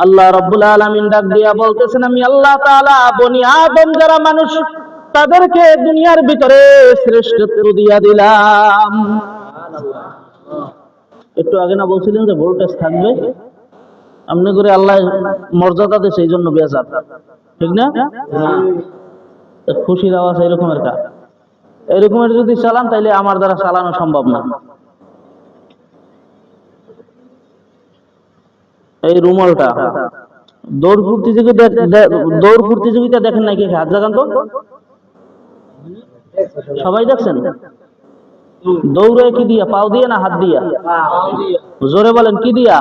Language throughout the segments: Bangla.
আল্লাহ রাব্বুল আলামিন ডাক দিয়া বলতেছেন, আমি আল্লাহ তাআলা বনি আদম যারা মানুষ তাদেরকে দুনিয়ার ভিতরে শ্রেষ্ঠত্ব দিয়া দিলাম। একটু আগে না বলছিলেন যে ভোল্টেজ থাকবে, আমনে করে আল্লাহ মর্যাদা দেয় সেই জন্য বেজার, ঠিক না? খুশির আওয়াজ এরকমের কা এরকমের যদি চালান তাইলে আমার দ্বারা চালানো সম্ভব না। এই রুমালটা দৌড় প্রতিযোগিতা দেখেন নাকি? হাত জাগান তো, সবাই দেখছেন? দৌড়ে কি দিয়া? পাও দিয়ে না হাত দিয়া? জোরে বলেন, কি দিয়া?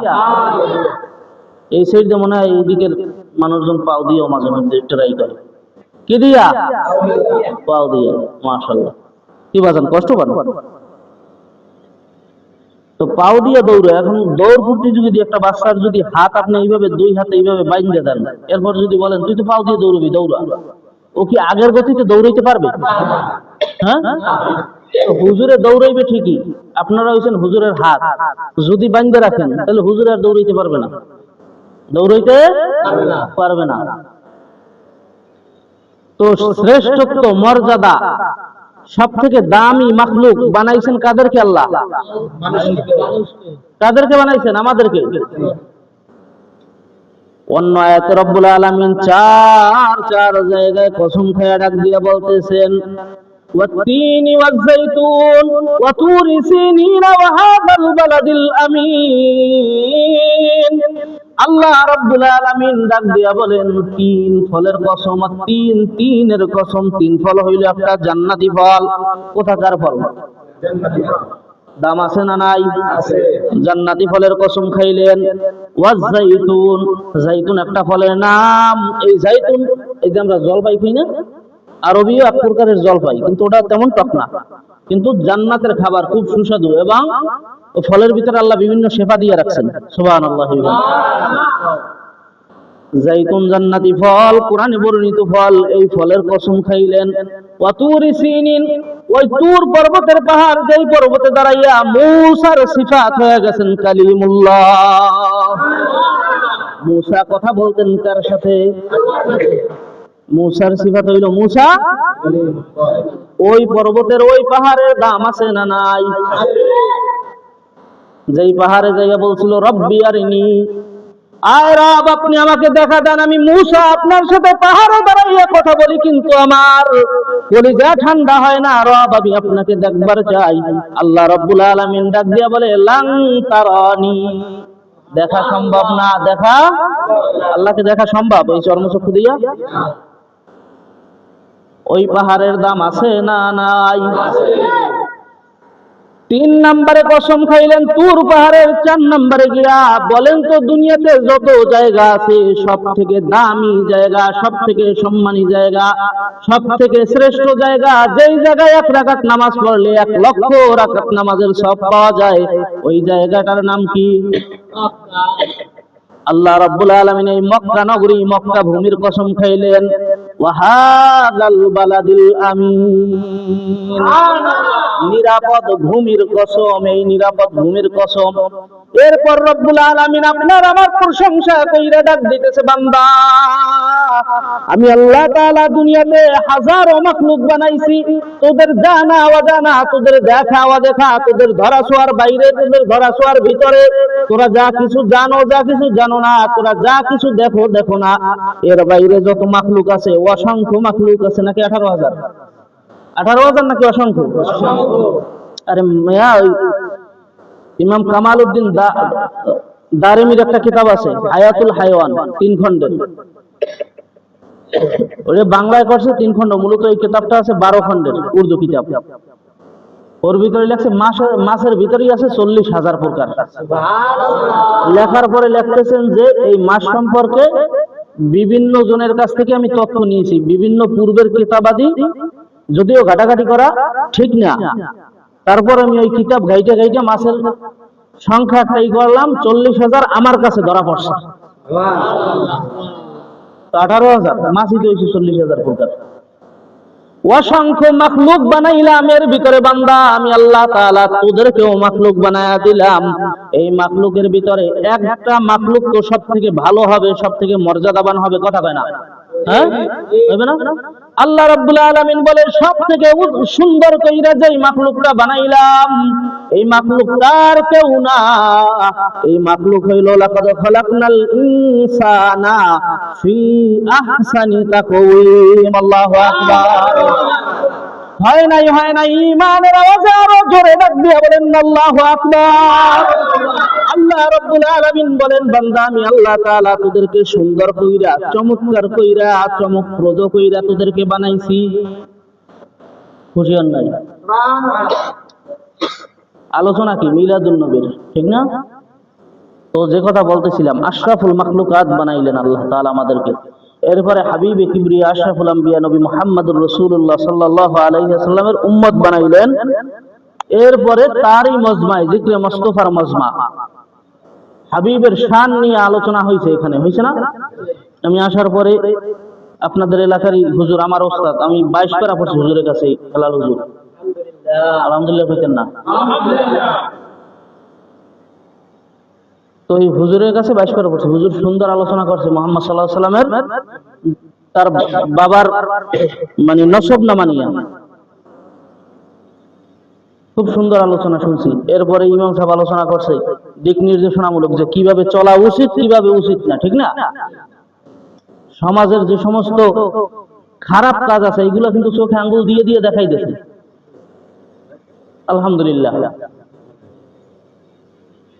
এই সাইড দিয়ে মনে হয় এইদিকের মানুষজন পাও দিয়েও মাঝে মধ্যে ট্রাই করে। কি দিয়া? পাও দিয়া। মাশাআল্লাহ, কি বাজান, কষ্ট পান? তো পাও দিয়ে দৌড়ে। এখন দৌড় প্রতিযোগিতা একটা বাচ্চার যদি হাত আপনি এইভাবে দুই হাতে এইভাবে বাইন্ধে দেন, এরপর যদি বলেন তুই তো পাও দিয়ে দৌড়বি, দৌড়া, ও কি আগের গতিতে দৌড়াইতে পারবে? হ্যাঁ, হুজুরে দৌড়াইবে ঠিকই, আপনারা হইছেন হুজুরের হাত যদি বাইন্ধে রাখেন তাহলে হুজুরে আর দৌড়াইতে পারবে না, দৌড়াইতে পারবে না। তো শ্রেষ্ঠত্ব, মর্যাদা, সব থেকে দামি মাখলুক বানাইছেন কাদেরকে? আল্লাহ। কাদেরকে বানাইছেন? আমাদেরকে। অন্য আয়াতে রব্বুল আলামিন চার জায়গায় কসম খেয়ে ডাক দিয়ে বলতেছেন, ওয়াত-তিনি ওয়াজ-যাইতুন ওয়া তুরি সিনিন ওয়া হাযাল বালাদিল আমিন। আল্লাহ রাব্বুল আলামিন ডাক দিয়া বলেন, তিন ফলের কসম, তিনের কসম। তিন ফল হইল একটা জান্নাতি ফল। কোথাকার ফল? দাম আছে না নাই? জান্নাতি ফলের কসম খাইলেন। ওয়াজ-যাইতুন, যাইতুন একটা ফলের নাম। এই যাইতুন, এই যে আমরা জলপাই খাই না, আরবীয় এক প্রকারের জলপাই, কিন্তু ওটা তেমন টক না, কিন্তু জান্নাতের খাবার, খুব সুস্বাদু, এবং ফলের ভিতরে আল্লাহ বিভিন্ন শেফা দিয়ে রাখছেন। সুবহানাল্লাহ। যাইতুন জান্নাতি ফল, কোরআনে বর্ণিত ফল। এই ফলের কসম খাইলেন। ওয়া তুরি সিনিন, ওই তুর পর্বতের পাহাড়, যেই পর্বতে দাঁড়াইয়া মূসার সিফাত হয়ে গেছেন কালিমুল্লাহ। মূসা কথা বলতেন কার সাথে? মূসার সিফাত হইল মূসা। ওই পর্বতের, ওই পাহাড়ের দাম আছে না নাই? যেই পাহাড়ে যাইয়া বলছিল রব্বি আরিনি, আয় রব আপনি আমাকে দেখা দেন, আমি মূসা আপনার সাথে পাহাড়ে দাঁড়াইয়া কথা বলি, কিন্তু আমার কলিজা ঠান্ডা হয় না, রব আমি আপনাকে দেখবার চাই। আল্লাহ রাব্বুল আলামিন ডাক দিয়া বলে, লান তারানি, দেখা সম্ভব না। দেখা, আল্লাহকে দেখা সম্ভব ওই চর্মচক্ষু দিয়া? ওই পাহাড়ের দাম আছে না নাই? তিন নম্বরে কসম খাইলেন তুর পাহাড়ের। চার নম্বরে গিয়া বলেন তো, দুনিয়াতে যত জায়গা আছে সব থেকে দামি জায়গা, সব থেকে সম্মানী জায়গা, সব থেকে শ্রেষ্ঠ জায়গা, যেই জায়গায় 1 রাকাত নামাজ পড়লে 1 লক্ষ রাকাত নামাজের সব পাওয়া যায়, ওই জায়গাটার নাম কি? আল্লাহ রাব্বুল আলামিন এই মক্কা নগরী, মক্কা ভূমির কসম খাইলেন। ওয়া হাযাল বালাদিল আমিন, নিরাপদ ভূমির কসম, এই নিরাপদ ভূমির কসম। এরপর রব্বুল আলামিন আপনার আমার প্রশংসা কইরা ডাক দিতেছে, বান্দা আমি আল্লাহ তাআলা দুনিয়াতে হাজারো মাখলুক বানাইছি, তোদের জানা অজানা, তোদের দেখা অদেখা, তোদের ধরা ছোঁয়ার বাইরে, তোদের ধরা ছোঁয়ার ভিতরে, তোরা যা কিছু জানো, যা কিছু জানো না, তোরা যা কিছু দেখো, দেখো না, এর বাইরে যত মাখলুক আছে, অসংখ্য মাখলুক আছে। নাকি 18,000? 18,000 নাকি অসংখ্য? আরে মিয়া, ইমাম কামাল উদ্দিন দারিমির একটা কিতাব আছে, হায়াতুল হায়ওয়ান, 3 খণ্ডের। ওরে বাংলায় করছে 3 খণ্ড, মূলত এই কিতাবটা আছে 12 খণ্ডের উর্দু কিতাব। ওর ভিতরে লেখছে মাছের ভিতরেই আছে 40,000 প্রকার। লেখার পরে লিখতেছেন যে এই মাছ সম্পর্কে বিভিন্ন জনের কাছ থেকে আমি তথ্য নিয়েছি, বিভিন্ন পূর্বের কিতাবাদি, যদিও ঘাটাঘাটি করা ঠিক না, তারপর আমি ওই কিতাব গাইতে গাইতে মাছের সংখ্যা একটাই করলাম, 40,000 আমার কাছে ধরা পড়ছে। 18,000 মাছই তো হয়েছে 40,000 প্রকার। অসংখ্য মাখলুক বানাইলাম, এর ভিতরে বান্দা আমি আল্লাহ তাআলা তোদেরকেও মাখলুক বানায়া দিলাম। এই মাখলুকের ভিতরে একটা মাখলুক তো সব থেকে ভালো হবে, সব থেকে মর্যাদাবান হবে, কথা কয় না? হ্যাঁ, হবে না? আল্লাহ রাব্বুল আলামিন বলে সব থেকে সুন্দর কইরা যেই মাখলুকটা বানাইলাম, এই মাখলুক তার কেউ না, এই মাখলুক হইল লাকাদ খালাকনাল ইনসানা ফি আহসানি তাকওয়িম। আল্লাহু আকবার। হয় নাই ঈমানের আওয়াজে আরো জোরে ডাক দিয়ে বলেন আল্লাহু আকবার। আল্লাহ রাব্বুল আলামিন বলেন বান্দা আমি আল্লাহ তাআলা তোদেরকে সুন্দর কইরা, চমৎকার কইরা, চমকপ্রদ কইরা তোদেরকে বানাইছি। খুশি হন নাই? আলোচনা কি মিলাদুন নবীর, ঠিক না? তো যে কথা বলতেছিলাম, আশরাফুল মাখলুকাত বানাইলেন আল্লাহ তাআলা আমাদেরকে। এরপরে হাবিবে কিবরিয়া আশরাফুল আম্বিয়া নবী মুহাম্মদুর রাসূলুল্লাহ সাল্লাল্লাহু আলাইহি ওয়াসাল্লামের উম্মত বানাইলেন। এরপরে তারই মজমায় জিকরে মুস্তাফার মজমা, হাবিবের শান নিয়ে আলোচনা হয়েছে এখানে, হয়েছে না? আমি আসার পরে আপনাদের এলাকারই হুজুর, আমার ওস্তাদ, আমি 22 পারা পড়ছি হুজুরের কাছে, হেলাল হুজুর, আলহামদুলিল্লাহ কইতেন না? তো এই হুজুরের কাছে 22 পারা পড়ছি। হুজুর সুন্দর আলোচনা করছে মুহাম্মদ সাল্লাল্লাহু আলাইহি সাল্লামের তার বাবার মানে নসব নামা নিয়ে, খুব সুন্দর আলোচনা শুনছি। এরপরে ইমাম সাহেব আলোচনা করছে দিক নির্দেশনামূলক, যে কিভাবে চলা উচিত, কিভাবে উচিত না, ঠিক না? সমাজের যে সমস্ত খারাপ কাজ আছে এগুলো কিন্তু চোখে আঙ্গুল দিয়ে দিয়ে দেখাই দিয়েছে, আলহামদুলিল্লাহ।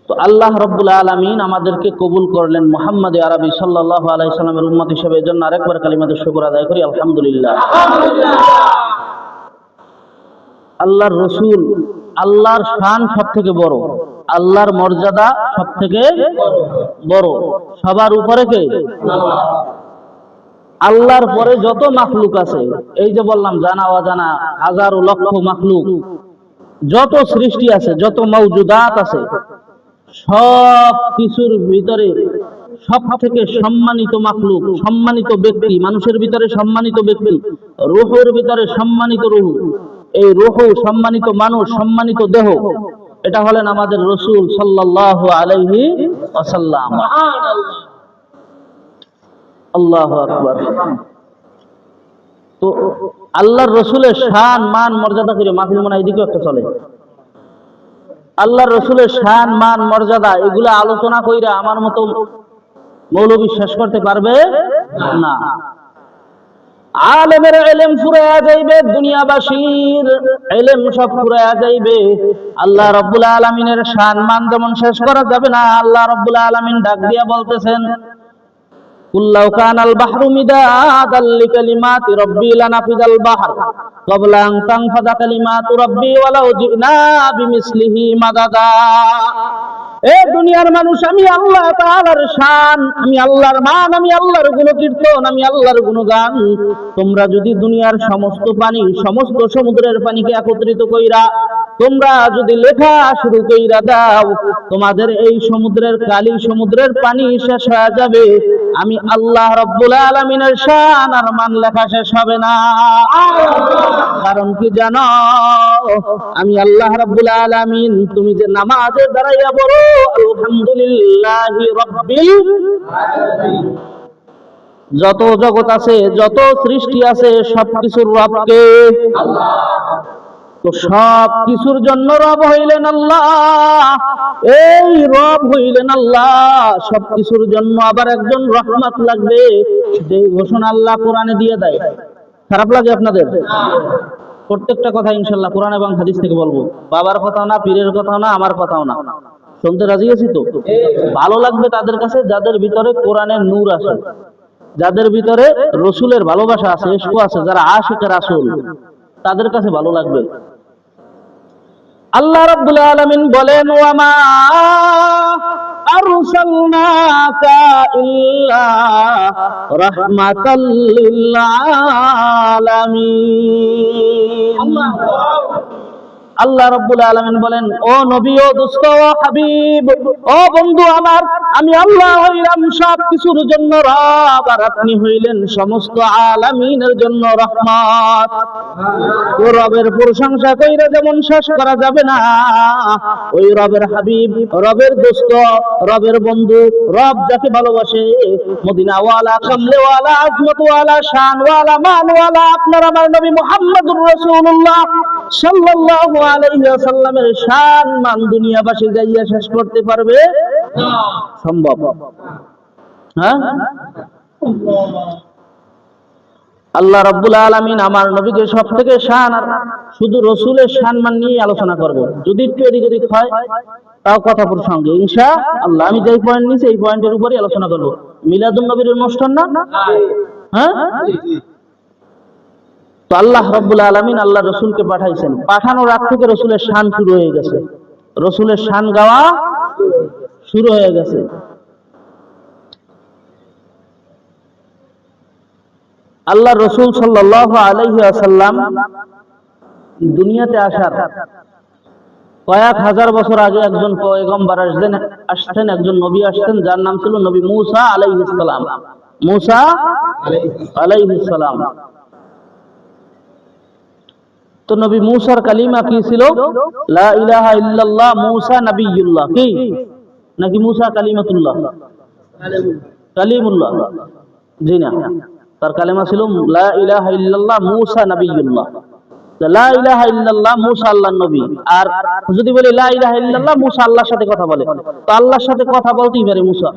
তো আল্লাহ রাব্বুল আলামিন আমাদেরকে কবুল করলেন মুহাম্মদ আরবি সাল্লাল্লাহু আলাইহি সাল্লামের উম্মত হিসেবে। এজন্য আরেকবার কালিমাতুশ শুকর আদায় করি, আলহামদুলিল্লাহ। আল্লাহর রসুল, আল্লাহর শান সব থেকে বড়, আল্লাহর মর্যাদা সব থেকে বড়, সবার উপরে কে? আল্লাহর পরে যত মাখলুক আছে, এই যে বললাম জানা অজানা হাজারো লক্ষ মাখলুক, যত সৃষ্টি আছে, যত মওজুদাত আছে, সব কিছুর ভিতরে সব থেকে সম্মানিত মাখলুক, সম্মানিত ব্যক্তি, মানুষের ভিতরে সম্মানিত ব্যক্তি, রূহের ভিতরে সম্মানিত রূহ, এই রূহ সম্মানিত মানুষ, সম্মানিত দেহ, এটা হলেন আমাদের রাসূল সাল্লাল্লাহু আলাইহি ওয়াসাল্লাম। আল্লাহু আকবার। তো আল্লাহর রাসূলের শান মান মর্যাদা করে মাহফিল মনে এদিকে একটা চলে। আল্লাহর রাসূলের শান মান মর্যাদা এগুলা আলোচনা কইরা আমার মতো মৌলবী শেষ করতে পারবে না। আলেমের ইলম ফুরায়া যাইবে, দুনিয়াবাসীর ইলম সব ফুরায়া যাইবে। আল্লাহ রাব্বুল আলামিনের শান মান যেমন শেষ করা যাবে না, আল্লাহ রাব্বুল আলামিন ডাক দিয়া বলতেছেন কুল্লাউ কানাল বাহরু মিদাদাল লিকালিমাতি রাব্বি লানাফিদাল বাহর ক্বাবলা আন তানফাদা কালিমাতু রাব্বি ওয়ালাউ জিনা বিমিসলিহি মাদাদা। এ দুনিয়ার মানুষ, আমি আল্লাহ তাআলার শান, আমি আল্লাহর মান, আমি আল্লাহর গুণকীর্তন, আমি আল্লাহর গুণগান তোমরা যদি দুনিয়ার সমস্ত পানি, সমস্ত সমুদ্রের পানিকে একত্রিত কইরা তোমরা যদি লেখা শুরু কইরা দাও, তোমাদের এই সমুদ্রের কালি, সমুদ্রের পানি শেষ হয়ে যাবে, আমি আল্লাহ রাব্বুল আলামিনের শান আর মান লেখা শেষ হবে না। কারণ কি জানো? আমি আল্লাহ রাব্বুল আলামিন, তুমি যে নামাজে দাঁড়াইয়া পড়ো আলহামদুলিল্লাহি রাব্বিল আলামিন, যত জগৎ আছে, যত সৃষ্টি আছে, সবকিছুর রবকে আল্লাহ। তো সব কিছুর জন্য রব হইলেন আল্লাহ, এই রব হইলেন আল্লাহ। সব কিছুর জন্য আবার একজন রহমত লাগবে, যে ঘোষণা আল্লাহ কোরআনে দিয়ে দেয়। খারাপ লাগে আপনাদের? প্রত্যেকটা কথা ইনশাআল্লাহ কোরআন এবং হাদিস থেকে বলবো, বাবার কথাও না, পীরের কথাও না, আমার কথাও না। শুনতে রাজি আছি তো? ভালো লাগবে তাদের কাছে যাদের ভিতরে কোরআনের নূর আছে, যাদের ভিতরে রসুলের ভালোবাসা আছে, ইশক আছে, যারা আশিকে রাসূল, তাদের কাছে ভালো লাগবে। আল্লাহ রাব্বুল আলামিন বলেন ওয়া মা আরসালনাকা ইল্লা রাহমাতাল লিল আলামিন। আল্লাহ রাব্বুল আলামিন বলেন, ও নবী, ও দোস্ত, ও হাবিব, ও বন্ধু আমার, আমি আল্লাহ হইলাম সব কিছুর জন্য রব, আর আপনি হইলেন সমস্ত আলামিনের জন্য রহমত। ও রবের প্রশংসা কইরা যেমন শেষ করা যাবে না, ওই রবের হাবিব, রবের দোস্ত, রবের বন্ধু, রব যাকে ভালোবাসে, মদিনাওয়ালা, কামলেওয়ালা, আজমতওয়ালা, শানওয়ালা, মানওয়ালা, আপনার আমার নবী মুহাম্মদুর রাসূলুল্লাহ সাল্লাল্লাহু আলাইহি ওয়াসাল্লামের শান মান দুনিয়াবাসী গাইয়া শেষ করতে পারবে? সম্ভব? হ্যাঁ? আল্লাহ রাব্বুল আলামিন আমার নবীকে সব থেকে শান, আর শুধু রসুলের সম্মান নিয়ে আলোচনা করব। যদি একটু এদিক ওদিক হয় তাও কথা প্রসঙ্গে ইনশাআল্লাহ। আমি যেই পয়েন্ট নিয়েছি এই পয়েন্টের উপরই আলোচনা করব। মিলাদুন নবীর অনুষ্ঠান না? হ্যাঁ। তো আল্লাহ রাব্বুল আলামিন আল্লাহ রসুলকে পাঠাইছেন, পাঠানোর আগ থেকে রসুলের শান শুরু হয়ে গেছে, রসুলের শান গাওয়া শুরু হয়ে গেছে। আল্লাহ রসুল সাল্লাল্লাহু আলাইহি ওয়াসাল্লাম দুনিয়াতে আসার কয়েক হাজার বছর আগে একজন পয়গম্বর আসতেন, একজন নবী আসতেন, যার নাম ছিল নবী মূসা আলাইহিস সালাম। মূসা আলাইহিস সালাম। তো নবী মূসার কালিমা কি ছিল? লা ইলাহা ইল্লাল্লাহ মূসা নবিয়্যুল্লাহ। কি নাকি মূসা কালিমাতুল্লাহ? কালিমুল্লাহ। জি না, তার কালেমা ছিল লা ইলাহা ইল্লাল্লাহ মূসা নবিয়্যুল্লাহ। লা ইলাহা ইল্লাল্লাহ মূসা আল্লাহর নবী। আর যদি বলি লা ইলাহা ইল্লাল্লাহ মূসা আল্লাহর সাথে কথা বলে, তো আল্লাহর সাথে কথা বলতেই পারে মূসা।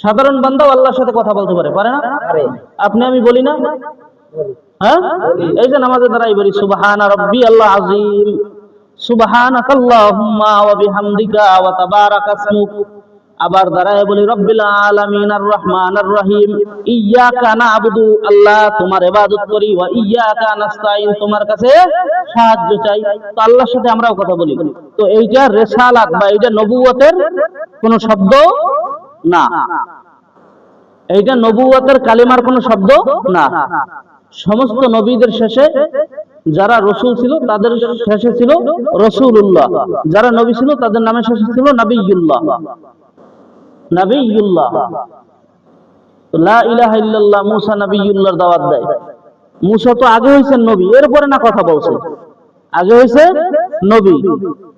সাধারণ বান্দাও আল্লাহর সাথে কথা বলতে পারে, পারে না? আপনি আমি বলি না? হ্যাঁ, এই যে নামাজের দ্বারাই বলি সুবহানা রাব্বিয়াল আযীম, সুবহানাকাল্লাহুম্মা ওয়া বিহামদিকা ওয়া তাবারাকা ইসমুক। আবার দাঁড়ায় বলি রব্বিল আলামিন আর রহমানির রহিম, ইয়্যাকা না'বুদু, আল্লাহ তোমার ইবাদত করি, ওয়া ইয়্যাকা নাস্তাইন, তোমার কাছে সাহায্য চাই। তো আল্লাহর সাথে আমরাও কথা বলি। তো এইটা রিসালাত বা এইটা নবুয়তের কোন শব্দ না, এইটা নবুয়তের কালিমার কোন শব্দ না। সমস্ত নবীদের শেষে যারা রসুল ছিল তাদের শেষে ছিল রসুলুল্লাহ, যারা নবী ছিল তাদের নামের শেষে ছিল নবিয়্যুল্লাহ। নবিয়্যুল্লাহ, লা ইলাহা ইল্লাল্লাহ মূসা নবিয়্যুল্লাহর দাওয়াত দেয়। মূসা তো আগে হইছেন নবী, এরপরে না কথা বলছে, আগে হইছে নবী।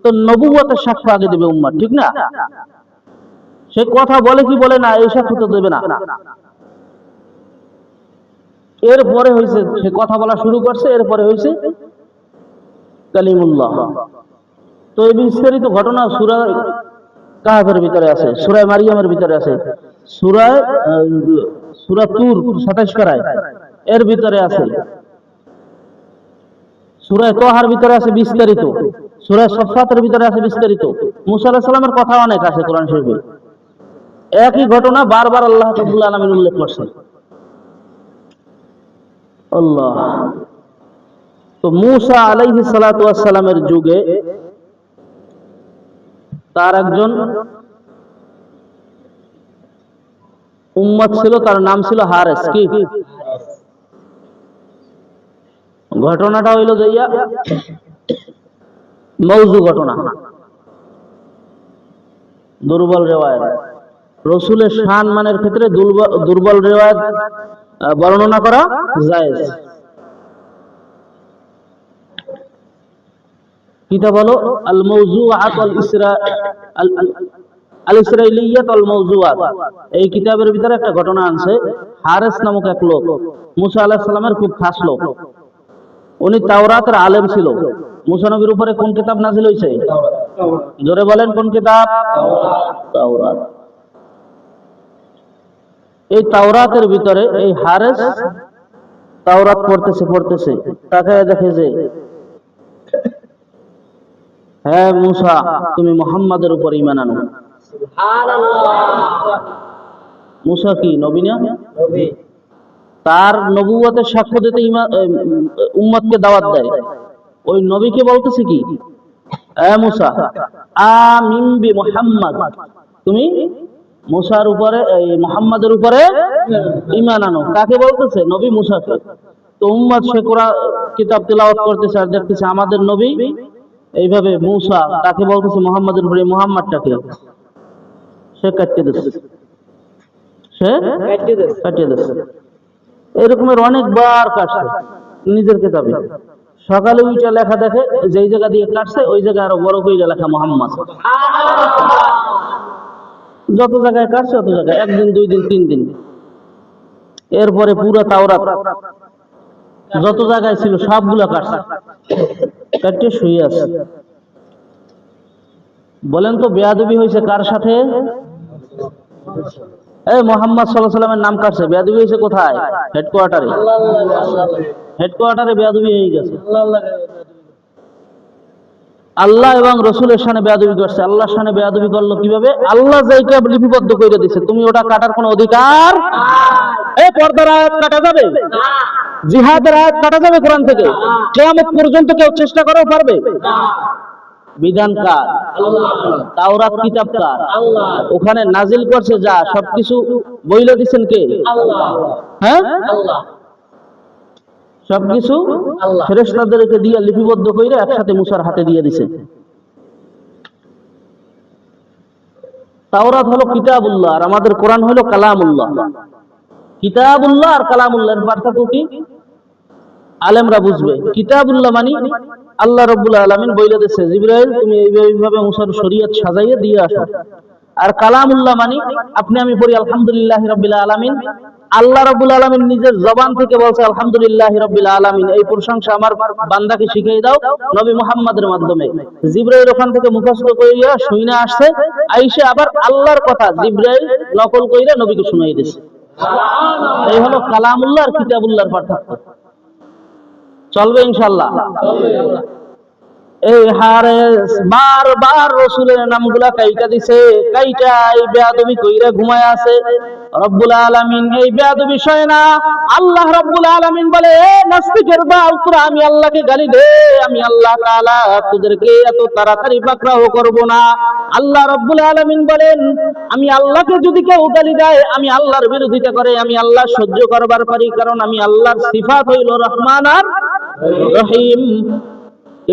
তো নবুয়তের সাক্ষ্য আগে দেবে উম্মাহ, ঠিক না? সে কথা বলে কি বলে না এই সাক্ষ্য তো দেবে না। এরপরে হইছে সে কথা বলা শুরু করছে, এরপরে হইছে কালিমুল্লাহ। তো এই বিস্তারিত ঘটনা সূরা কাহফের ভিতরে আছে, সূরা মারিয়ামের ভিতরে আছে, সূরা তুর 27 পারায় এর ভিতরে আছে, সূরা তাহার ভিতরে আছে বিস্তারিত, সূরা সফফাতের ভিতরে আছে বিস্তারিত। মূসা আলাইহিস সালামের কথা অনেক আছে কোরআন শরীফে। একই ঘটনা বারবার আল্লাহ রাব্বুল আলামিন উল্লেখ করছেন। আল্লাহ। তো মূসা আলাইহিস সালাতু ওয়াস সালামের যুগে তার একজন উম্মত ছিল, তার নাম ছিল হারেস। কি ঘটনাটা হইল যে মওযু ঘটনা, দুর্বল রিওয়ায়াত। রাসূলের শান মানের ক্ষেত্রে দুর্বল রিওয়ায়াত বর্ণনা করা জায়েজ। কিতাব হলো আল মাওযুআত আল ইসরাইলিয়াত আল মাওযুআত। এই কিতাবের ভিতরে একটা ঘটনা আছে। হারেস নামক এক লোক, মূসা আলাইহিস সালামের খুব খাস লোক। উনি তাওরাতের আলেম ছিল। মূসা নবীর উপরে কোন কিতাব নাযিল হইছে? জোরে বলেন কোন কিতাব? তাওরাত। এই তাওরাতের ভিতরে এই হারেস তাওরাত পড়তেছে, তাকে দেখে যে হ্যাঁ মূসা, তুমি মুহাম্মাদের উপর ঈমান আনো। মূসা কি নবী না? তার নবুয়তের সাক্ষ্য দিতে উম্মতকে দাওয়াত দেয়। ওই নবীকে বলতেছে কি, হ্যাঁ মূসা আমিন বি মুহাম্মাদ, তুমি মূসার উপরে মুহাম্মাদের উপরে ঈমান আনো। কাকে বলতেছে? নবী মূসাকে। তো তো উম্মত সে কোরআন কিতাব তেলাওয়াত করতেছে আর দেখতেছে আমাদের নবী এইভাবে মূসা তাকে বলতেছে মুহাম্মাদের পরে মুহাম্মাদটাকে সে কাটিয়ে দিচ্ছে, সে কাটিয়ে দিচ্ছে। এরকমের অনেকবার কাটছে নিজের কিতাবে। সকালে ওইটা লেখা দেখে যেই জায়গা দিয়ে কাটছে ওই জায়গায় আরো বড় করে লেখা মুহাম্মদ। যত জায়গায় কাটছে অত জায়গায় 1 দিন 2 দিন 3 দিন। এরপরে পুরো তাওরাত যত জায়গায় ছিল সবগুলো কাটছে, কাটতে শুয়ে আছে। বলেন তো বেয়াদবি হয়েছে কার সাথে? এই মুহাম্মদ সাল্লাল্লাহু আলাইহি ওয়াসাল্লামের নাম কাটছে, বেয়াদবি হয়েছে কোথায়? হেডকোয়ার্টারে। হেডকোয়ার্টারে বেয়াদবি হয়ে গেছে। আল্লাহ এবং রসুলের শানে বেয়াদবি করছে। আল্লাহর শানে বেয়াদবি করলো কিভাবে? আল্লাহ যেটা লিপিবদ্ধ করে দিয়েছে তুমি ওটা কাটার কোনো অধিকার এই পর্দার আয়াত কাটা যাবে? জিহাদের আয়াত কাটা যাবে কোরআন থেকে? কিয়ামত পর্যন্ত কেউ চেষ্টা করেও পারবে? বিধান কার? তাওরাত কিতাব কার? ওখানে নাজিল করছে যা সবকিছু বইলে দিচ্ছেন কে? হ্যাঁ, সবকিছু ফেরেশতাদেরকে দিয়ে লিপিবদ্ধ করে একসাথে মুসার হাতে দিয়ে দিছে। তাওরাত হলো কিতাবুল্লাহ আর আমাদের কোরআন হলো কালামুল্লাহ। কিতাবুল্লাহ আর কালামুল্লাহর পার্থক্য কি আলেমরা বুঝবে। কিতাবুল্লাহ মানে আল্লাহ রাব্বুল আলামিন বলে দিয়েছে জিবরাইল তুমি এইভাবে মুসার শরীয়ত সাজাইয়ে দিয়ে আসো। আর কালামুল্লাহ মানে আপনি আমি পড়ি আলহামদুলিল্লাহি রাব্বিল আলামিন, আল্লাহ রাব্বুল আলামিন নিজের জবান থেকে বলছে আলহামদুলিল্লাহি রাব্বিল আলামিন, এই প্রশংসা আমার বান্দাকে শিখিয়ে দাও নবী মুহাম্মাদের মাধ্যমে। জিবরাইল ওখান থেকে মুখস্থ কইরা শুনে আসছে, আইসা আবার আল্লাহর কথা জিবরাইল নকল কইরা নবীকে শুনাই দিয়েছে। এই হলো কালামুল্লাহ আর কিতাবুল্লাহর পার্থক্য। চলবে ইনশাআল্লাহ? এই হারেস বারবার রাসূলের নামগুলা কাইটা দিছে, কাইটাই বেয়াদবি কইরা ঘুমায় আছে। রব্বুল আলামিন এই বেয়াদবি সয় না। আল্লাহ রব্বুল আলামিন বলে এ নাস্তিকের দল তোরা আমি আল্লাহকে গালি দে, আমি আল্লাহ তাআলা তোদেরকে এত তাড়াতাড়ি পাকড়াও করব না। আল্লাহ রব্বুল আলামিন বলেন আমি আল্লাহকে যদি কেউ গালি দেয়, আমি আল্লাহর বিরোধিতা করে, আমি আল্লাহ সহ্য করবার পারি, কারণ আমি আল্লাহর সিফাত হইল রহমান আর রহিম।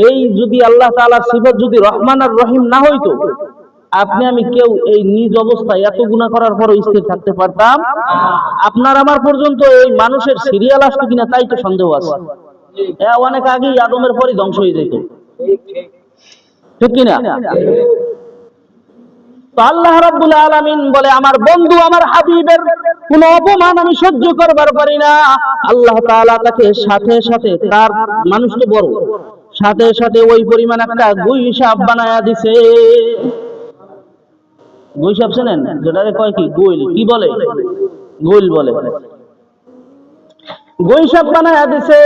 এই যদি আল্লাহ তাআলার সিফাত যদি রহমান আর রহিম না হইতো, আপনি আমি কেউ এই নিজ অবস্থায় এত গুনাহ করার পরও স্থির থাকতে পারতাম? আপনার আমার পর্যন্ত এই মানুষের সিরিয়াল আসতো কিনা তাই তো সন্দেহ আছে। অনেক আগেই আদমের পরই ধ্বংস হয়ে যেত, ঠিক কিনা? তো আল্লাহ রাব্বুল আলামিন বলে আমার বন্ধু আমার হাবিবের কোন অপমান আমি সহ্য করবার পারি না। আল্লাহ তাআলা তাকে সাথে সাথে তার মানুষ তো বড়, সাথে সাথে ওই পরিমাণ একটা গুই সাপ বানায়া দিছে। গুই সাপ চেনেন? যেটারে কয় কি গোইল, কি বলে? গোইল বলে। গুই সাপ বানায়া দিছে।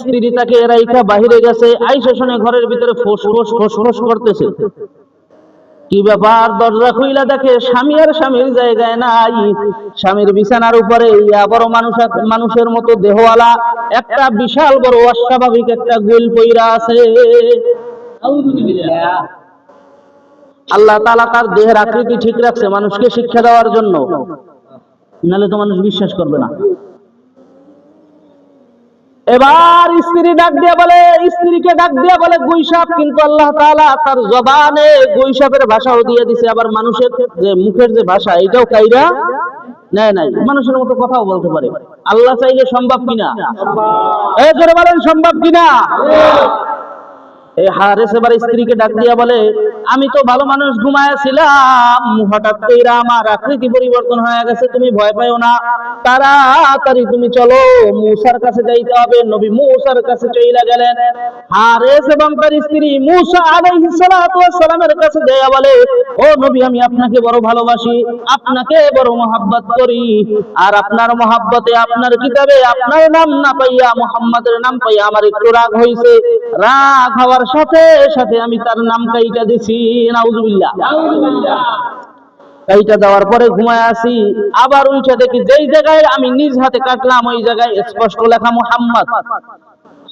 স্ত্রী তাকে রাইখা বাহিরে গেছে, আইসা শুনে ঘরের ভিতরে ফোঁস ফোঁস করতেছে। কি ব্যাপার? দরজা খুইলা দেখে স্বামী আর স্বামীর জায়গায় নাই। স্বামীর বিছানার উপরে বড় মানুষের মতো দেহওয়ালা একটা বিশাল বড় অস্বাভাবিক একটা গোল পইরা আছে। আল্লাহ তাআলা তার দেহের আকৃতি ঠিক রাখছে মানুষকে শিক্ষা দেওয়ার জন্য, নাহলে তো মানুষ বিশ্বাস করবে না। এবার স্ত্রীকে ডাক দিয়া বলে গুই সাপ, কিন্তু আল্লাহ তাআলা তার জবানে গুই সাপের ভাষাও দিয়ে দিছে, আবার মানুষের যে মুখের যে ভাষা এটাও কাইরা নেয় নাই, মানুষের মতো কথাও বলতে পারে। আল্লাহ চাইলে সম্ভব কিনা? এই জোরে বলেন সম্ভব কিনা? এই হারেস এবার স্ত্রীকে ডাক দিয়া বলে আমি তো ভালো মানুষ ঘুমায়াছিলাম, হঠাৎ কইরা আমার আকৃতি পরিবর্তন হয়ে গেছে, তুমি ভয় পাইও না, তাড়াতাড়ি তুমি চলো মূসার কাছে যাইতে হবে। নবী মূসার কাছে চইলা গেলেন। হারেস এবং তার স্ত্রী মূসা আলাইহিস সালাতু ওয়াস সালামের কাছে যাইয়া বলে ও নবী আমি আপনাকে বড় ভালোবাসি, আপনাকে বড় মহব্বত করি, আর আপনার মহব্বতে আপনার কিতাবে আপনার নাম না পাইয়া মুহাম্মাদের নাম পাইয়া আমার একটু রাগ হইছে, রাগ হওয়ার সাথে সাথে আমি তার নাম কাইটা দিছি। নাউজুবিল্লাহ। কাইটা দেওয়ার পরে ঘুমায় আসি, আবার উঠে দেখি যেই জায়গায় আমি নিজ হাতে কাটলাম ওই জায়গায় স্পষ্ট লেখা মুহাম্মদ।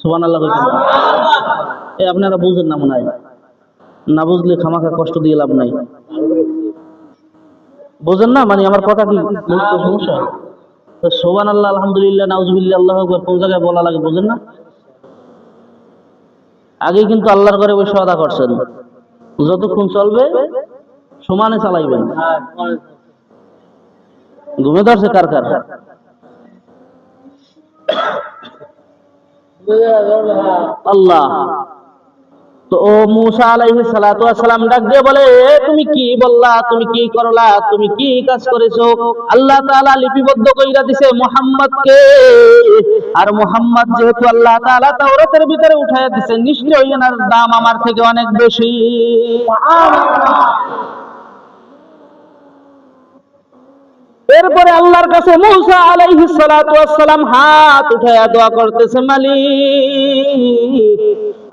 সুবহানাল্লাহ। এই আপনারা বুঝেন না মনে হয়, না বুঝলে খামাখা কষ্ট দিয়ে লাভ নাই। বুঝেন না মানে আমার কথা কি বুঝতে সমস্যা? তো সুবহানাল্লাহ, আলহামদুলিল্লাহ, নাউজুবিল্লাহ, আল্লাহু আকবার কোন জায়গায় বলা লাগে বুঝেন না? আগে কিন্তু আল্লাহর ঘরে বসে আদা করছেন, যতক্ষণ চলবে সমানে চালাইবেন। ঘুমে ধরছে কার কার? আল্লাহ। তো ও মুসা আলাইহিস সালাতু ওয়াস সালাম ডাক দিয়ে বলে, তুমি কি বললা, তুমি কি করলা, তুমি কি কাজ করেছো? আল্লাহ তাআলা লিপিবদ্ধ কইরা দিছে মুহাম্মদকে, আর মুহাম্মদ যেহেতু আল্লাহ তাআলা তাওরাতের ভিতরে উঠায়া দিছে, নিশ্চয়ই এনার দাম আমার থেকে অনেক বেশি। এরপরে আল্লাহর কাছে মুসা আলাইহিস সালাতু ওয়াস সালাম হাত উঠায়া দোয়া করতেছে, মালিক,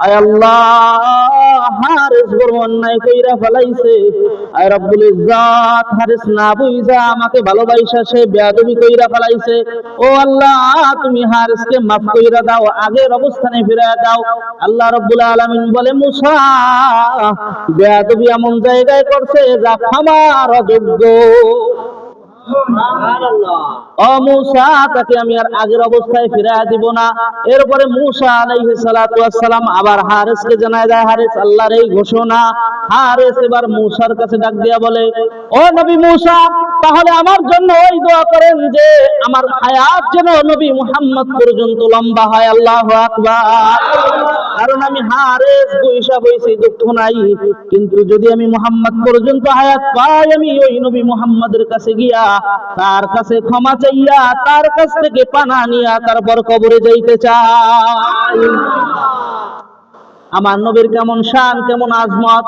আয় আল্লাহ, হারিস বড় অন্যায় কইরা ফেলাইছে, আয় রব্বুল ইজ্জত, হারিস না বুইঝা আমাকে ভালোবাসা সে বেয়াদবি কইরা ফেলাইছে। ও আল্লাহ, তুমি হারিসকে মাফ কইরা দাও, আগের অবস্থানে ফিরায়া দাও। আল্লাহ রাব্বুল আলামিন বলে, মুসা, বেয়াদবি এমন জায়গায় করছে যা ক্ষমার অযোগ্য। ও মুসা, তাকে আমি আর আগের অবস্থায় ফিরাইয়া দিব না। এরপরে মুসা আলাইহিস সালাতু ওয়াস সালাম আবার হারিসকে জানায় দেয়, হারিস, আল্লাহর এই ঘোষণা। হারিস এবার মুসার কাছে ডাক দিয়া বলে, ও নবী মুসা, তাহলে আমার জন্য ওই দোয়া করেন যে আমার হায়াত যেন নবী মুহাম্মদ পর্যন্ত লম্বা হয়। আল্লাহু আকবার। কারণ আমি হারিস বইসা বইছি, দুঃখ নাই, কিন্তু যদি আমি মুহাম্মদ পর্যন্ত হায়াত পাই, আমি ওই নবী মুহাম্মদের কাছে গিয়া তার কাছে ক্ষমা চাইয়া তার কাছ থেকে পানা নিয়া তারপর কবরে যাইতে চাই। আমার নবীর কেমন শান, কেমন আজমত।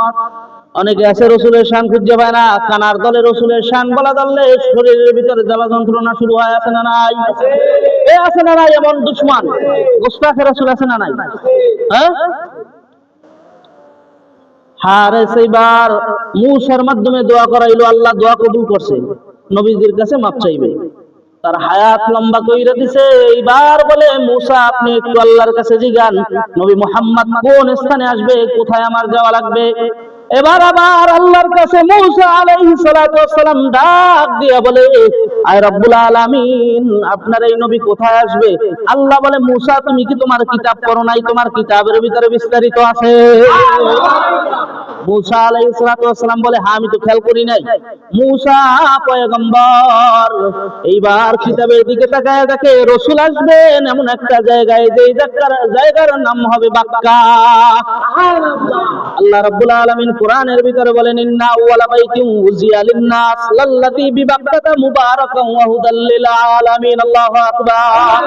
অনেকে আছে রসুলের শান খুঁজে পায় না, কানার দলে রসুলের শান বলা ধরলে শরীরের ভিতরে জ্বালা যন্ত্রণা শুরু হয়। আছে না নাই? এ আছে না নাই? এমন দুশ্মন গোস্তাখে রসুল আছে না নাই? হ্যাঁ, হারিস এইবার মুসার মাধ্যমে দোয়া করাইলো, আল্লাহ দোয়া কবুল করছে, নবীজির কাছে মাপ চাইবে, তার হায়াত লম্বা কইরা দিছে। এইবার বলে, মুসা, আপনি একটু আল্লাহর কাছে জিগান নবী মুহাম্মদ কোন স্থানে আসবে, কোথায় আমার যাওয়া লাগবে। এবার আবার আল্লাহর কাছে মুসা আলাইহিস সালাতু ওয়াস সালাম ডাক দিয়া বলে, আয় রব্বুল আলামিন, আপনার এই নবী কোথায় আসবে? আল্লাহ বলে, মুসা, তুমি কি তোমার কিতাব পড়ো নাই? তোমার কিতাবের ভিতরে বিস্তারিত আছে। মুসা আলাইহিস সালাতু ওয়াস সালাম বলে, হ্যাঁ, আমি তো খেয়াল করি নাই। মুসা পয়গম্বর এইবার কিতাবের দিকে তাকায় দেখে রাসূল আসবেন এমন একটা জায়গায়, যে জায়গার নাম হবে বাক্কা। আল্লাহ রাব্বুল আলামিন কোরআনের ভিতরে বলেন, ইন্না আউওয়ালা বাইতিন উযিয়া লিন-নাস লাল্লাযী বিবাক্কাতা মুবারাকান ওয়া হুদাল লিল আলামিন। আল্লাহু আকবার।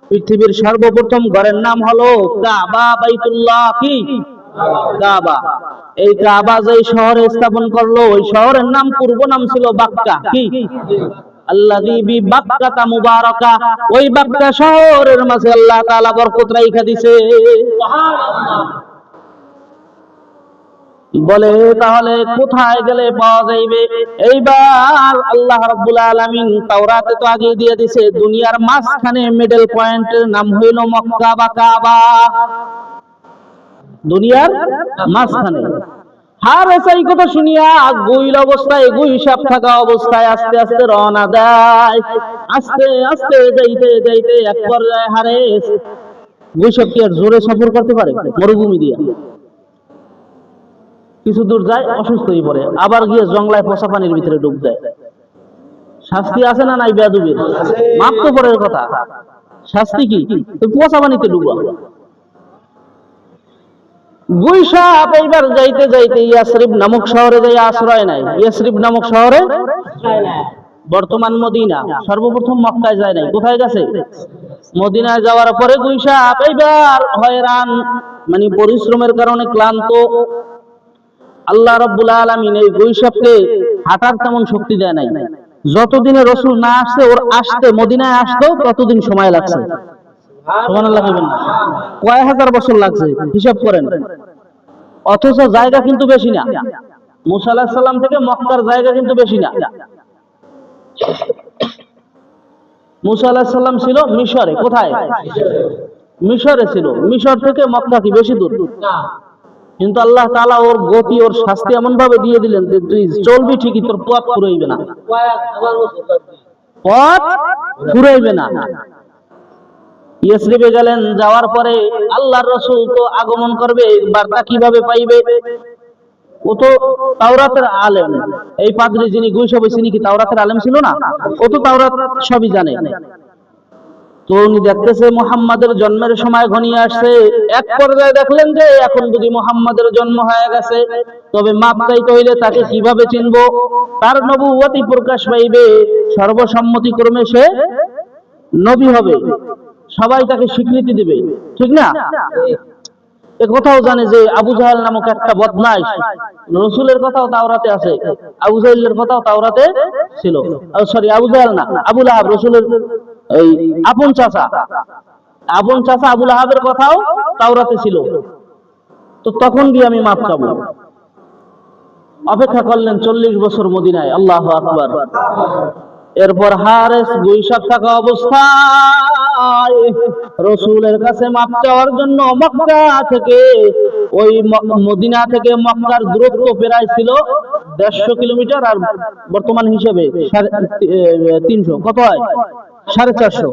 পৃথিবীর সর্বপ্রথম ঘরের নাম হলো কাবা, বাইতুল্লাহ, কি কাবা। এই কাবা যে শহরে স্থাপন করলো, ওই শহরের নাম পূর্ব নাম ছিল বাক্কা, কি আল্লাযী বিবাক্কাতা মুবারাকা। ওই বাক্কা শহরের মাঝে আল্লাহ তাআলা বরকত রাইখা দিয়েছে। সুবহানাল্লাহ। বলে, তাহলে কোথায় গেলে পাওয়া যাইবে? এইবার আল্লাহ রাব্বুল আলামিন তাওরাতে তো আগে দিয়ে দিয়েছে, দুনিয়ার মাঝখানে মিডল পয়েন্টের নাম হইল মক্কা বা কাবা। দুনিয়ার মাঝখানে। হারিস এই কথা শুনিয়া গুইল অবস্থায়, গুই সাপ থাকা অবস্থায় আস্তে আস্তে রওনা দেয়। আস্তে আস্তে যাইতে যাইতে এক পর্যায়ে হারিস, গুই সাপ কি আর জোরে সফর করতে পারে? মরুভূমি দিয়া কিছু দূর যায়, অসুস্থ হয়ে পড়ে, আবার গিয়ে জংলায় পচা পানির ভিতরে ডুব দেয়। শাস্তি আছে না নাই বেয়াদবির? মাপ তো পরের কথা, শাস্তি কি? পচা পানিতে ডুবা। গুই সাপ এইবার যাইতে যাইতে ইয়াসরিব নামক শহরে যাই আশ্রয় নাই। ইয়াসরিব নামক শহরে, বর্তমান মদিনা, সর্বপ্রথম মক্কায় যায় নাই। কোথায় গেছে? মদিনায় যাওয়ার পরে গুই সাপ এইবার হয়রান, মানে পরিশ্রমের কারণে ক্লান্ত। আল্লাহ রাব্বুল আলামিন এই গুই সাপকে হাঁটার তেমন শক্তি দেয় নাই। যতদিনে রাসূল না আসছে, ওর আসতে, মদিনায় আসতো, ততদিন সময় লাগছে। সুবহানাল্লাহ বলবেন না? কয় হাজার বছর লাগছে হিসাব করেন। অথচ জায়গা কিন্তু বেশি না। মুসা আলাইহিস সালাম থেকে মক্কার জায়গা কিন্তু বেশি না। মুসা আলাইহিস সালাম ছিল মিশরে। কোথায়? মিশরে ছিল। মিশর থেকে মক্কা কি বেশি দূর? কিন্তু আল্লাহ তাআলা ওর গতি, ওর শাস্তি এমন ভাবে দিয়ে দিলেন যে তুই চলবি ঠিকই, তোর পথ ফুরাইবে না। পথ ঘুরাইবে না। ইয়াসরিবে গেলেন, যাওয়ার পরে আল্লাহর রাসূল তো আগমন করবে, বার্তা কিভাবে পাইবে? ও তো তাওরাতের আলেম। এই পাদ্রী যিনি গুইশা বইছে, কি তাওরাতের আলেম ছিল না? ও তো তাওরাত সবই জানে। তো উনি দেখতেছে মুহাম্মাদের জন্মের সময় ঘনিয়ে আসছে। এক পর্যায়ে দেখলেন যে এখন যদি মুহাম্মাদের জন্ম হয়ে গেছে, তবে মাপ চাইতে হইলে তাকে কিভাবে চিনবো? তার নবুয়তি প্রকাশ পাইবে, সর্বসম্মতিক্রমে সে নবী হবে, সবাই তাকে স্বীকৃতি দিবে, ঠিক না? এ কথাও জানে যে আবু জাহেল নামক একটা বদমাইশ, রসুলের কথাও তাওরাতে আছে, আবু জাহেলের কথাও তাওরাতে ছিল। সরি, আবু জাহেল না, আবু লাহাব, রসুলের এই আপন চাচা আবু লাহাবের কথাও তাওরাতে ছিল। তো তখন গিয়ে আমি মাপ চাবো। অপেক্ষা করলেন 40 বছর মদিনায়। আল্লাহু আকবার। এরপর হারেস গুইশাপ থাকা অবস্থায় রসুলের কাছে মাপ চাওয়ার জন্য মক্কা থেকে, ওই মদিনা থেকে মক্কার দূরত্ব প্রায় ছিল 150 কিলোমিটার, আর বর্তমান হিসেবে 300, কত হয়? 450।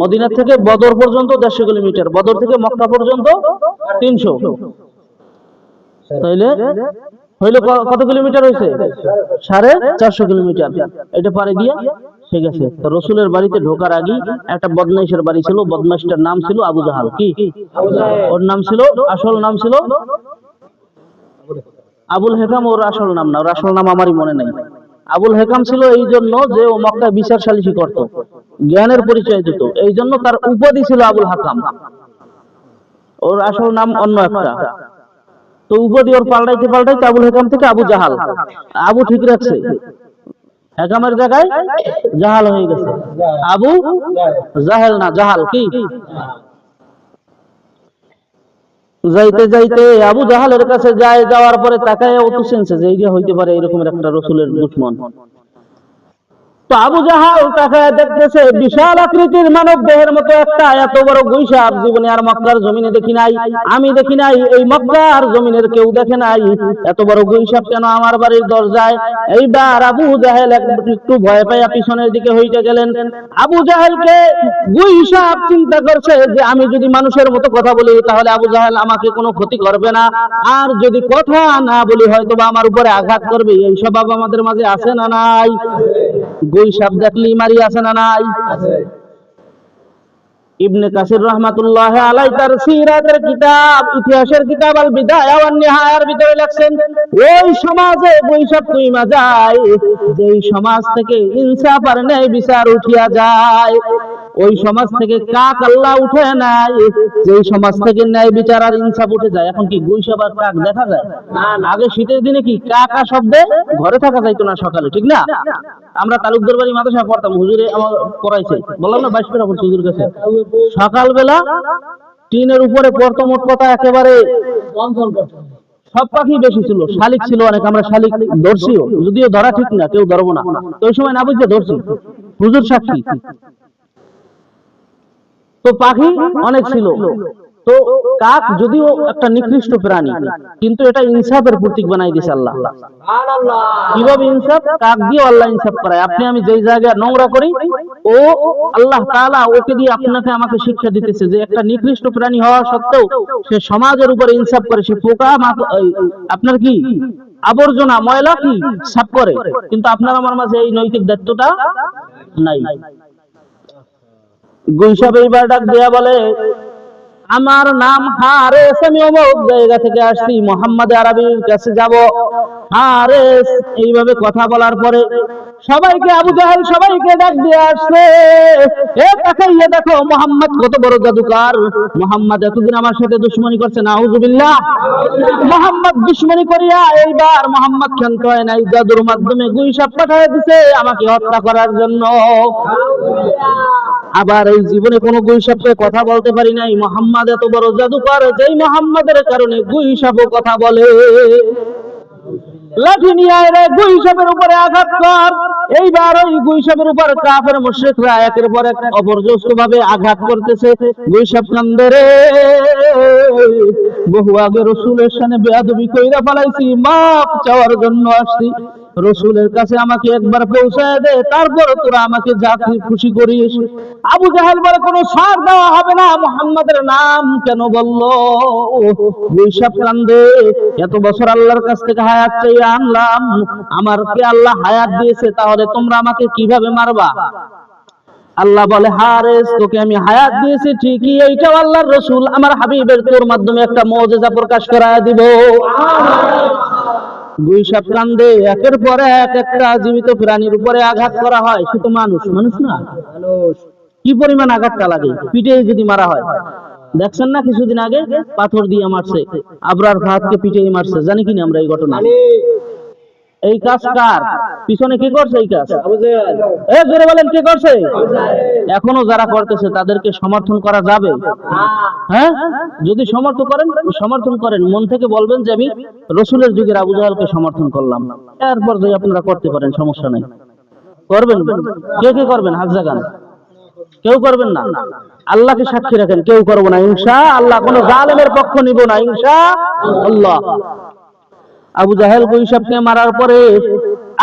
মদিনা থেকে বদর পর্যন্ত 150 কিলোমিটার, বদর থেকে মক্কা পর্যন্ত 300, তাইলে হইলো কত কিলোমিটার হয়েছে? 450 কিলোমিটার। এটা পারে দিয়া সে গেছে। তো রসুলের বাড়িতে ঢোকার আগে একটা বদমাইশের বাড়ি ছিল, বদমাইশটার নাম ছিল আবু জাহাল। কি ওর নাম ছিল? আসল নাম ছিল আবুল হেকাম। ওর আসল নাম না, ওর আসল নাম আমারই মনে নাই। আবুল হেকাম ছিল এই জন্য যে ও মক্কায় বিচার সালিসি করত, জ্ঞানের পরিচয় দিত, এই জন্য তার উপাধি ছিল আবুল হাকাম। ওর আসল নাম অন্য একটা। তো উপাধি ওর পাল্টাইতে পাল্টাইতে আবুল হেকাম থেকে আবু জাহাল। আবু ঠিক রাখছে, হেকামের জায়গায় জাহাল হয়ে গেছে, আবু জাহেল না, জাহাল। কি যাইতে যাইতে আবু জাহালের কাছে যায়, যাওয়ার পরে তাকায় ও তো চিনছে যে এইটা হইতে পারে এরকম একটা রসুলের দুশমন। তো আবু জাহাল তাকায় দেখতেছে বিশাল আকৃতির মানব দেহের মতো একটা এত বড় গুইসাপ জীবনে আর মক্কার জমিনে দেখি নাই, আমি দেখি নাই, এই মক্কার জমিনের কেউ দেখে নাই। এত বড় গুইসাপ কেন আমার বাড়ির দরজায়? এইবার আবু জাহেল একটু ভয় পাইয়া পিছনের দিকে হইতে গেলেন। আবু জাহেলকে গুইসাপ চিন্তা করছে যে আমি যদি মানুষের মতো কথা বলি তাহলে আবু জাহেল আমাকে কোনো ক্ষতি করবে না, আর যদি কথা না বলি হয়তো বা আমার উপরে আঘাত করবে। এই স্বভাব আমাদের মাঝে আছে না নাই? গুইসাপ দেখলি মারি আছে না নাই? ইবনে কাসির রাহমাতুল্লাহি আলাইহি তার সিরাতের কিতাব, ইতিহাসের কিতাব আল বিদায়া ওয়ান নিহায়ার ভিতরে লেখছেন, ওই সমাজে গুইসাপ কইমা যায় যেই সমাজ থেকে ইনসাফ আর ন্যায় বিচার উঠিয়া যায়, ওই সমাজ থেকে কাক আল্লাহ উঠে নাই, যেই সমাজ থেকে ন্যায় বিচার আর ইনসাফ উঠে যায়। এখন কি গুইসাপ আর কাক দেখা যায়? আগে শীতের দিনে কি কাকা শব্দে ঘরে থাকা যাইতো না সকালে, ঠিক না? আমরা তালুকদার বাড়ি মাদ্রাসায় পড়তাম, হুজুরে আমার পড়াইছে, বললাম না 22 টাকা পড়ছে হুজুর কাছে। সকালবেলা টিনের উপরে পড়তো, মোট কথা একেবারে সব পাখি বেশি ছিল, শালিক ছিল অনেক। আমরা শালিক ধরছিও, যদিও ধরা ঠিক না, কেউ ধরবো না, তো ওই সময় না বুঝতে ধরছি, হুজুর সাক্ষী। তো পাখি অনেক ছিল। তো কাক যদিও একটা নিকৃষ্ট প্রাণী, কিন্তু এটা ইনসাফের প্রতীক বানাই দিয়েছে আল্লাহ। কিভাবে ইনসাফ? কাক দিয়ে আল্লাহ ইনসাফ করায়। আপনি আমি যেই জায়গায় নোংরা করি, ও আল্লাহ তাআলা ওকে দিয়ে আপনাকে আমাকে শিক্ষা দিতেছে যে একটা নিকৃষ্ট প্রাণী হওয়া সত্ত্বেও সে সমাজের উপরে ইনসাফ করে। সে পোকা আপনার কি আবর্জনা ময়লা কি সাফ করে, কিন্তু আপনার আমার মাঝে এই নৈতিক দায়িত্বটা নাই। গুইসাপ এইবার ডাক দেয়া বলে, আমার নাম হারেস, আমি অমুক জায়গা থেকে আসছি, মুহাম্মদ আরবির কাছে যাব। হারেস এইভাবে কথা বলার পরে সবাইকে, আবু জাহেল সবাইকে ডাক দিয়ে আসছে, এ তাকাইয়া দেখো মুহাম্মদ কত বড় জাদুকর। মুহাম্মদ এতদিন আমার সাথে দুশমনি করছে, নাউজুবিল্লাহ। মুহাম্মদ দুশমনি করিয়া এইবার মুহাম্মদ ক্ষান্ত হয় নাই, জাদুর মাধ্যমে গুইসাপ পাঠিয়ে দিছে আমাকে হত্যা করার জন্য। আবার এই জীবনে কোনো গুইসাপকে কথা বলতে পারি নাই। মুহাম্মদ এত বড় জাদুকর, যেই মুহাম্মাদের কারণে গুইসাপও কথা বলে। লাঠি নিয়ে আয় রে, গুইসাপের উপরে আঘাত কর। এইবার ওই গুইসাপের উপর কাফের মুশরিকরা একের পর এক অপর্যস্ত ভাবে আঘাত করতেছে। গুইসাপ কান্দে রে, বহু আগে রাসূলের সামনে বেয়াদবি কইরা ফেলাইছি, মাপ চাওয়ার জন্য আসছি। রসুলের কাছে আমাকে একবার পৌঁছায় দে, তারপর তোরা আমাকে যা খুশি করিস। আবু জাহেল বলে কোনো ছাড় দেওয়া হবে না, মুহাম্মাদের নাম কেন বললো? বৈশাখ কান্দে, এত বছর আল্লাহর কাছ থেকে হায়াত চাইয়া আনলাম, আমারকে আল্লাহ হায়াত দিয়েছে, তাহলে তোমরা আমাকে কিভাবে মারবা? আল্লাহ বলে, হারেস তোকে আমি হায়াত দিয়েছি ঠিকই, এইটাও আল্লাহর রসুল আমার হাবিবের তোর মাধ্যমে একটা মুজিজা প্রকাশ করায় দিব। দুই সাপ কান্দে, একের পর এক একটা জীবিত প্রাণীর উপরে আঘাত করা হয়। সে তো মানুষ, মানুষ না, কি পরিমাণ আঘাতটা লাগে, পিঠে যদি মারা হয়। দেখছেন না কিছুদিন আগে পাথর দিয়ে মারছে, আবরার ফাহাদকে পিঠে মারছে, জানি কিনা আমরা এই ঘটনা। এই কাজ কার পিছনে কে করছে? এই কাজ জোরে বলেন, কে করছে? এখনো যারা করতেছে তাদেরকে সমর্থন করা যাবে? হ্যাঁ, যদি সমর্থন করেন মন থেকে বলবেন যে আমি রসুলের যুগের আবু জাহেলকে সমর্থন করলাম, এরপর যদি আপনারা করতে পারেন সমস্যা নেই, করবেন। কে কে করবেন? হাত জাগান। কেউ করবেন না, আল্লাহকে সাক্ষী রাখেন, কেউ করবো না ইনশাআল্লাহ। কোনো জালেমের পক্ষ নিব না ইনশাআল্লাহ। আবু জাহেল বৈশাখকে মারার পরে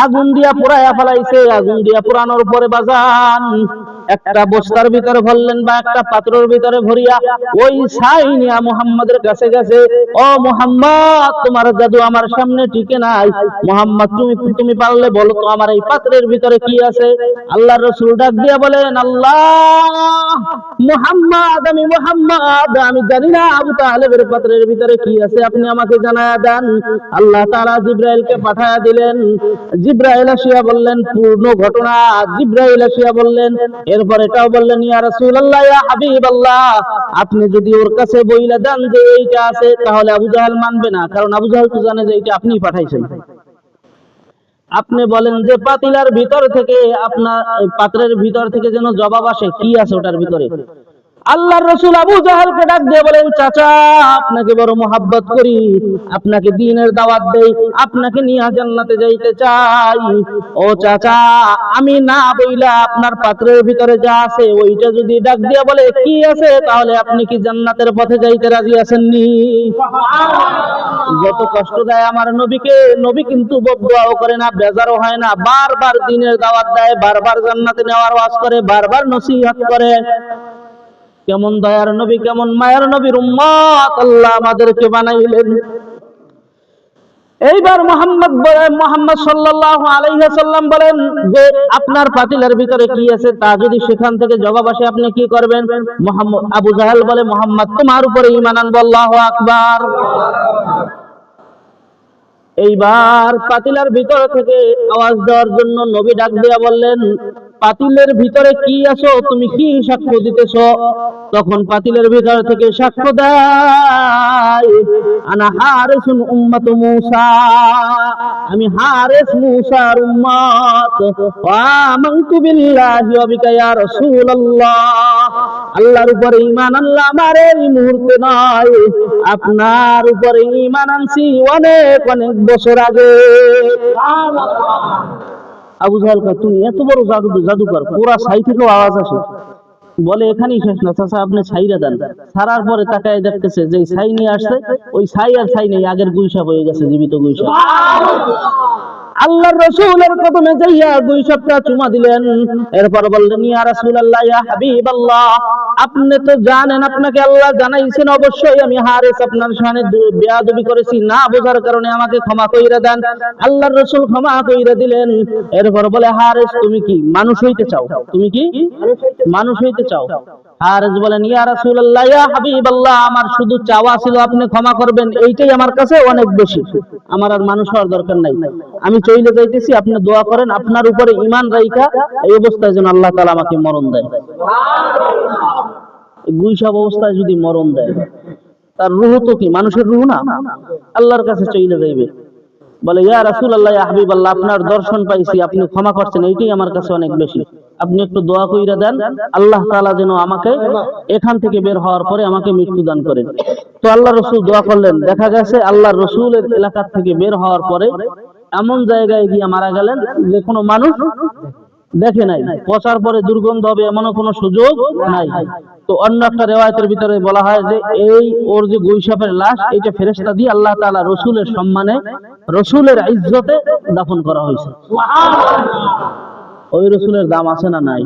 আগুন দিয়া পোড়ায়া ফেলাইছে। আগুন দিয়া পোড়ানোর পরে বাজান একটা বস্তার ভিতরে ভরলেন বা একটা পাত্রের ভিতরে ভরিয়া ওই ছাই নিয়া মুহাম্মাদের কাছে গেছে। ও মুহাম্মদ, তোমার জাদু আমার সামনে টিকে নাই। মুহাম্মদ, তুমি পারলে বলো তো আমার এই পাত্রের ভিতরে কি আছে? আল্লাহর রাসূল ডাক দিয়া বলেন, আল্লাহ, মুহাম্মদ, আমি জানি না আবু তালেবের পাত্রের ভিতরে কি আছে, আপনি আমাকে জানায়া দেন। আল্লাহ তাআলা জিবরাইলকে পাঠায়া দিলেন। জিবরাইল আসিয়া বললেন পূর্ণ ঘটনা। জিবরাইল আসিয়া বললেন, এরপর এটাও বললেন, ইয়া রাসূলুল্লাহ, ইয়া হাবিবাল্লাহ, আপনি যদি ওর কাছে বইলা দেন যে এইটা আছে, তাহলে আবু জাহেল মানবে না, কারণ আবু জাহেল তো জানে যে এইটা আপনিই পাঠাইছেন। আপনি বলেন যে পাতিলার ভিতর থেকে, আপনার পাত্রের ভিতর থেকে যেন জবাব আসে, কি আছে ওটার ভিতরে। আল্লাহর রাসূল আবু জাহেলকে ডাক দিয়ে বলেন, চাচা, আপনাকে বড় মোহাব্বত করি, আপনাকে দ্বীনের দাওয়াত দেই, আপনাকে নিয়ে জান্নাতে যাইতে চাই। ও চাচা, আমি না বইলা আপনার পাত্রের ভিতরে যা আছে ওইটা যদি ডাক দিয়ে বলে কি আছে, তাহলে আপনি কি জান্নাতের পথে যাইতে রাজি আছেন নি? যত কষ্ট দেয় আমার নবীকে, নবী কিন্তু বদদুয়াও করে না, বেজারও হয় না, বারবার দ্বীনের দাওয়াত দেয়, বারবার জান্নাতে নেওয়ার ওয়াজ করে, বারবার নসিহত করে। কেমন দয়ার নবী, কেমন মায়ার নবীর উম্মত আল্লাহ আমাদেরকে বানাইলেন। এইবার মুহাম্মদ সাল্লাল্লাহু আলাইহি ওয়াসাল্লাম বলেন যে আপনার পাতিলের ভিতরে কি আছে, তা যদি সেখান থেকে জবাব আসে আপনি কি করবেন? আবু জাহেল বলে, মুহাম্মদ, তোমার উপরে ঈমান আনবো। আল্লাহু আকবার। এইবার পাতিলের ভিতর থেকে আওয়াজ দেওয়ার জন্য নবী ডাক দিয়া বললেন, পাতিলের ভিতরে কি আছো, তুমি কি সাক্ষ্য দিতেছ? তখন পাতিলের ভিতর থেকে সাক্ষ্য দেয়, আনা হারিসুন উম্মত মূসা, আমি হারিস মূসার উম্মত, ওয়া আমানতু বিল্লাহি ওয়া বিকা ইয়া রাসূলুল্লাহ। আল্লাহর উপরে ঈমান আনলাম আমার এই মুহূর্তে নয়, আপনার উপরে ঈমান আনছি অনেক অনেক বছর আগে। আবু জাহেল কয়, তুমি এত বড় জাদুকর, পুরা ছাই থেকেও আওয়াজ আসে। বলে, এখানেই শেষ না চাচা, আপনি ছাইরা দেন। ছাড়ার পরে তাকায় দেখতেছে যে ছাই নিয়ে আসছে, ওই ছাই আর ছাই নেই, আগের গুইসাপ হয়ে গেছে, জীবিত গুইসাপ। আল্লাহর রাসূলের কদমে যাইয়া গুইসাপটা চুমা দিলেন। এরপর বললেন, ইয়া রাসূলুল্লাহ, ইয়া হাবিবাল্লাহ, আপনি তো জানেন, আপনাকে আল্লাহ জানাইছেন অবশ্যই আমি হারিস আপনার সামনে বেয়াদবি করেছি, না বোঝার কারণে আমাকে ক্ষমা কইরা দেন। আল্লাহর রাসূল ক্ষমা কইরা দিলেন। এরপর বলে, হারিস, তুমি কি মানুষ হইতে চাও? তুমি কি মানুষ হইতে চাও? হারিস বলেন, ইয়া রাসূলুল্লাহ, ইয়া হাবিবাল্লাহ, আমার শুধু চাওয়া ছিল আপনি ক্ষমা করবেন, এইটাই আমার কাছে অনেক বেশি, আমার আর মানুষ হওয়ার দরকার নাই। আমি চলে যাইতেছি, আপনি দোয়া করেন আপনার উপরে ঈমান রাইখা এই অবস্থায় যেন আল্লাহ তাআলা আমাকে মরণ দেয়। গুইসাব অবস্থায় যদি মরণ দেয়, তার রূহ তো কি মানুষের রূহ না, আল্লাহর কাছে চলে যাইবে। বলে, ইয়া রাসূলুল্লাহ, ইয়া হাবিবাল্লাহ, আপনার দর্শন পাইছি, আপনি ক্ষমা করছেন, এইটাই আমার কাছে অনেক বেশি, আপনি একটু দোয়া কইরা দেন আল্লাহ তাআলা যেন আমাকে এখান থেকে বের হওয়ার পরে আমাকে মৃত্যু দান করেন। তো আল্লাহর রাসূল দোয়া করলেন। দেখা গেছে আল্লাহর রাসূলের এলাকা থেকে বের হওয়ার পরে এমন জায়গায় গিয়ে মারা গেলেন যে কোনো মানুষ দেখে নাই, পচার পরে দুর্গন্ধ হবে এমনও কোনো সুযোগ নাই। তো অন্য একটা রেওয়ায়তের ভিতরে বলা হয় যে এই ওর যে গুইসাপের লাশ, এইটা ফেরেশতা দিয়ে আল্লাহ তাআলা রসুলের সম্মানে, রসুলের ইজ্জতে দাফন করা হয়েছে। ওই রসুলের দাম আছে না নাই?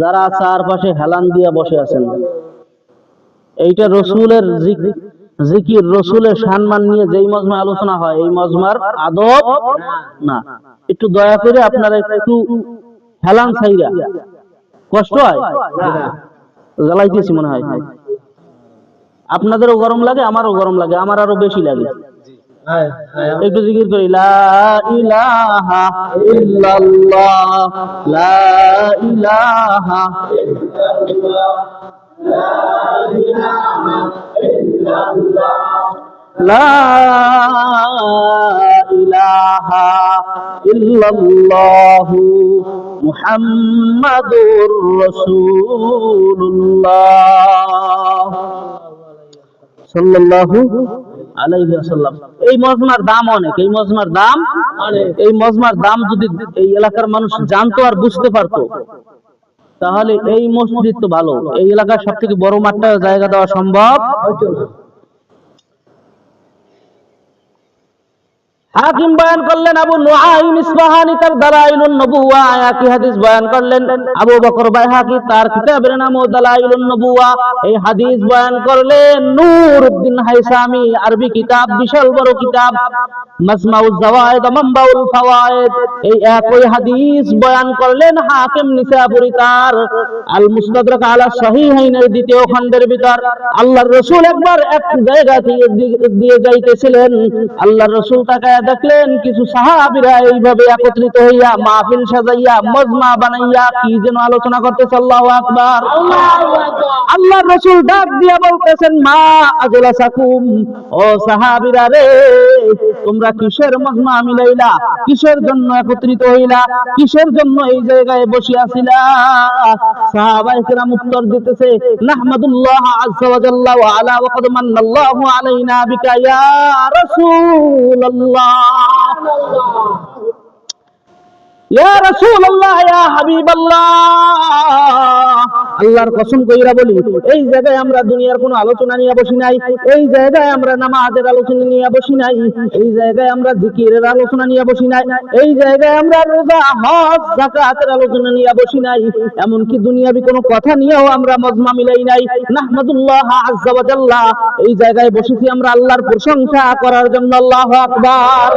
যারা চারপাশে হেলান দিয়া বসে আছেন, এইটা রসুলের জিকির, রসুলের সম্মান নিয়ে যেই মজমা আলোচনা হয়, এই মজমার আদব না। একটু দয়া করে আপনারা একটু হেলান ছাইরা, কষ্ট হয়, জ্বালাইতেছি মনে হয়, আপনাদেরও গরম লাগে, আমারও গরম লাগে, আমার আরো বেশি লাগে। একটু জিকির করি, লা ইলাহা ইল্লাল্লাহ, লা ইলাহা লা ইলাহা ইল্লাল্লাহু মুহাম্মাদুর রাসূলুল্লাহ সাল্লাল্লাহু আলাইহি ওয়াসাল্লাম। এই মজমার দাম অনেক, এই মজমার দাম অনেক। এই মজমার দাম যদি এই এলাকার মানুষ জানতো আর বুঝতে পারতো, তাহলে এই মসজিদ তো ভালো, এই এলাকার সব থেকে বড় মাঠটা জায়গা দেওয়া সম্ভব হতো না। হাকিম বয়ান করলেন, আবু নুআইম ইসফাহানি তার দালাইলুন নবুওয়া আয়াতি হাদিস বয়ান করলেন। আবু বকর বাইহাকি তার কিতাবের নাম দালাইলুন নবুওয়া, এই হাদিস বয়ান করলেন। নূরউদ্দিন হাইসামি আরবি কিতাব, বিশাল বড় কিতাব মাজমাউজ জাওয়ায়েদ মানবাউল ফাওয়ায়েদ, এই একই হাদিস বয়ান করলেন। হাকিম নিসাপুরি তার আল মুস্তাদরাক আলা সহিহাইনের দ্বিতীয় খণ্ডের ভিতর, আল্লাহর রাসূল একবার এক জায়গা থেকে দিয়ে যাইতেছিলেন, আল্লাহর রাসূল তাকে দেখলেন কিছু সাহাবীরা এইভাবে একত্রিত হইয়া মাহফিল সাজাইয়া মজমা বানাইয়া কি যেন আলোচনা করতেছে। আল্লাহু আকবার, আল্লাহু আকবার। আল্লাহর রাসূল ডাক দিয়া বলতেছেন, মা আজলাসাকুম, ও সাহাবীরা রে, তোমরা কিসের মজমা মিলাইলা, কিসের জন্য একত্রিত হইলা, কিসের জন্য এই জায়গায় বসে আছিলা? সাহাবায়ে কেরাম উত্তর দিতেছে, নাহমাদুল্লাহ আযজা ওয়া জাল্লা ওয়া আলা ওয়া কদ মান্নাল্লাহু আলাইনা বিকা ইয়া রাসূলুল্লাহ, ইয়া রাসূলুল্লাহ, ইয়া হাবিবাল্লাহ। আল্লাহর কসম কইরা বলি, এই জায়গায় আমরা দুনিয়ার কোনো আলোচনা নিয়ে বসি নাই, এই জায়গায় আমরা নামাজের আলোচনা নিয়ে বসি নাই, এই জায়গায় আমরা জিকিরের আলোচনা নিয়ে বসি নাই, এই জায়গায় আমরা রোজা হজ যাকাতের আলোচনা নিয়ে বসি নাই, এমনকি দুনিয়াবি কোনো কথা নিয়েও আমরা মজমা মিলাই নাই। নাহমাদুল্লাহ আযজা ওয়া জাল্লা, এই জায়গায় বসেছি আমরা আল্লাহর প্রশংসা করার জন্য। আল্লাহু আকবার।